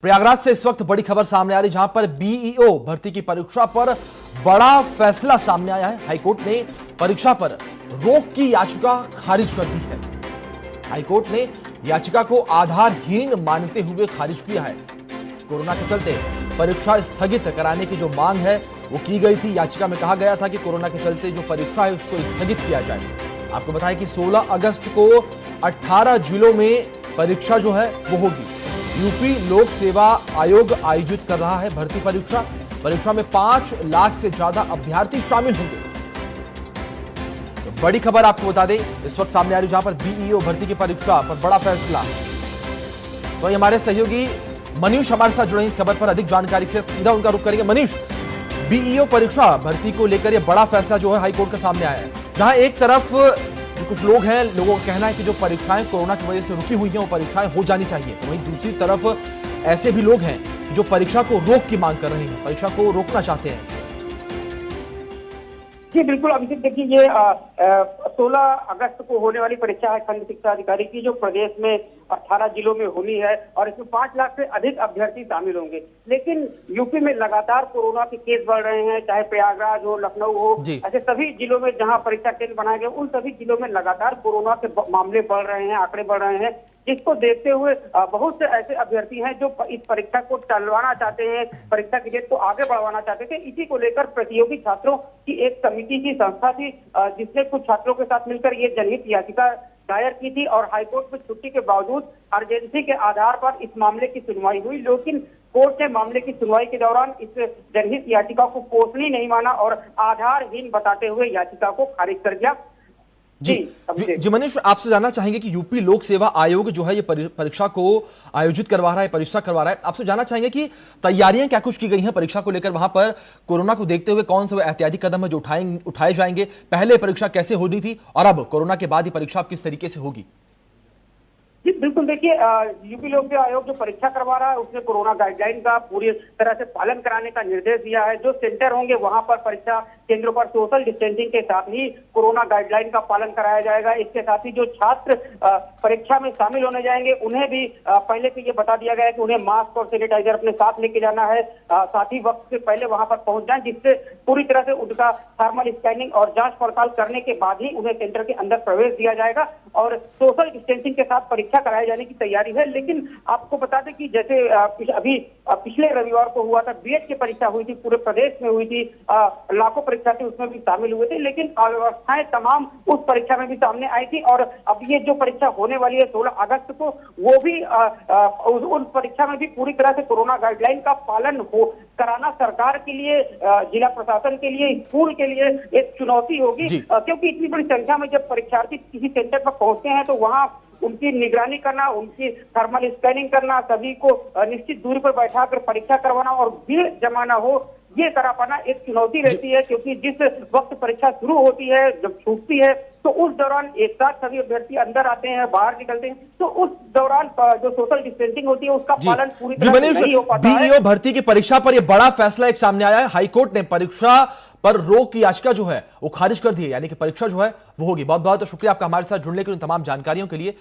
प्रयागराज से इस वक्त बड़ी खबर सामने आ रही, जहां पर बीईओ भर्ती की परीक्षा पर बड़ा फैसला सामने आया है। हाईकोर्ट ने परीक्षा पर रोक की याचिका खारिज कर दी है। हाईकोर्ट ने याचिका को आधारहीन मानते हुए खारिज किया है। कोरोना के चलते परीक्षा स्थगित कराने की जो मांग है वो की गई थी। याचिका में कहा गया था कि कोरोना के चलते जो परीक्षा है उसको स्थगित किया जाए। आपको बताएं कि 16 अगस्त को 18 जिलों में परीक्षा जो है वो होगी। यूपी लोक सेवा आयोग आयोजित कर रहा है भर्ती परीक्षा। परीक्षा में 5 लाख से ज्यादा अभ्यर्थी शामिल होंगे। तो बड़ी खबर आपको बता दें इस वक्त सामने आ रही, जहां पर बीईओ भर्ती की परीक्षा पर बड़ा फैसला। तो हमारे सहयोगी मनीष हमारे साथ जुड़े हैं इस खबर पर अधिक जानकारी से, सीधा उनका रुख करेंगे। मनीष, बीईओ परीक्षा भर्ती को लेकर यह बड़ा फैसला जो है हाईकोर्ट का सामने आया है, जहां एक तरफ जो कुछ लोग हैं, लोगों का कहना है कि जो परीक्षाएं कोरोना की वजह से रुकी हुई हैं वो परीक्षाएं हो जानी चाहिए, तो वहीं दूसरी तरफ ऐसे भी लोग हैं जो परीक्षा को रोक की मांग कर रहे हैं, परीक्षा को रोकना चाहते हैं। जी बिल्कुल अभिषेक, देखिए ये 16 अगस्त को होने वाली परीक्षा है खंड शिक्षा अधिकारी की, जो प्रदेश में 18 जिलों में होनी है और इसमें 5 लाख से अधिक अभ्यर्थी शामिल होंगे। लेकिन यूपी में लगातार कोरोना के केस बढ़ रहे हैं, चाहे प्रयागराज हो, लखनऊ हो, ऐसे सभी जिलों में जहां परीक्षा केंद्र बनाए गए उन सभी जिलों में लगातार कोरोना के मामले बढ़ रहे हैं, आंकड़े बढ़ रहे हैं, जिसको देखते हुए बहुत से ऐसे अभ्यर्थी हैं जो इस परीक्षा को टलवाना चाहते हैं, परीक्षा की डेट को आगे बढ़वाना चाहते थे। इसी को लेकर प्रतियोगी छात्रों की एक समिति की संस्था थी जिसने कुछ छात्रों के साथ मिलकर ये जनहित याचिका दायर की थी और हाईकोर्ट में छुट्टी के बावजूद अर्जेंसी के आधार पर इस मामले की सुनवाई हुई। लेकिन कोर्ट ने मामले की सुनवाई के दौरान इस जनहित याचिका को पोषणीय नहीं माना और आधारहीन बताते हुए याचिका को खारिज कर दिया। जी मनीष, आपसे जानना चाहेंगे कि यूपी लोक सेवा आयोग जो है ये परीक्षा को आयोजित करवा रहा है, परीक्षा करवा रहा है। आपसे जानना चाहेंगे कि तैयारियां क्या कुछ की गई हैं परीक्षा को लेकर, वहां पर कोरोना को देखते हुए कौन से एहतियाती कदम है जो उठाए जाएंगे, पहले परीक्षा कैसे होनी थी और अब कोरोना के बाद ही परीक्षा किस तरीके से होगी? जी बिल्कुल, देखिए यूपी लोक सेवा आयोग जो परीक्षा करवा रहा है उसने कोरोना गाइडलाइन का पूरी तरह से पालन कराने का निर्देश दिया है। जो सेंटर होंगे वहां पर परीक्षा केंद्रों पर सोशल डिस्टेंसिंग के साथ ही कोरोना गाइडलाइन का पालन कराया जाएगा। इसके साथ ही जो छात्र परीक्षा में शामिल होने जाएंगे उन्हें भी पहले से ये बता दिया गया है कि उन्हें मास्क और सैनिटाइजर अपने साथ लेके जाना है, साथ ही वक्त से पहले वहां पर पहुंच जाए, जिससे पूरी तरह से उनका थर्मल स्कैनिंग और जांच पड़ताल करने के बाद ही उन्हें सेंटर के अंदर प्रवेश दिया जाएगा और सोशल डिस्टेंसिंग के साथ परीक्षा कराए जाने की तैयारी है। लेकिन आपको बता दें कि जैसे अभी पिछले रविवार को हुआ था, बीएड की परीक्षा हुई थी, पूरे प्रदेश में हुई थी, लाखों परीक्षार्थी उसमें भी शामिल हुए थे, लेकिन अव्यवस्थाएं तमाम उस परीक्षा में भी सामने आई थी। और अब ये जो परीक्षा होने वाली है 16 अगस्त को, वो भी उन परीक्षा में भी पूरी तरह से कोरोना गाइडलाइन का पालन हो कराना सरकार के लिए, जिला प्रशासन के लिए, स्कूल के लिए एक चुनौती होगी, क्योंकि इतनी बड़ी संख्या में जब परीक्षार्थी किसी सेंटर पर पहुंचते हैं तो वहां उनकी निगरानी करना, उनकी थर्मल स्कैनिंग करना, सभी को निश्चित दूरी पर बैठाकर परीक्षा करवाना और भीड़ जमाना हो, ये करा पाना एक चुनौती रहती है। क्योंकि जिस वक्त परीक्षा शुरू होती है, जब छूटती है, तो उस दौरान एक साथ सभी अभ्यर्थी अंदर आते हैं, बाहर निकलते हैं, तो उस दौरान जो सोशल डिस्टेंसिंग होती है उसका पालन पूरी तरह से नहीं हो पाता है। बीईओ भर्ती की परीक्षा पर यह बड़ा फैसला एक सामने आया है। हाईकोर्ट ने परीक्षा पर रोक की याचिका जो है वो खारिज कर दी है, यानी कि परीक्षा जो है वो होगी। बहुत बहुत शुक्रिया आपका हमारे साथ जुड़ने के लिए, तमाम जानकारियों के लिए।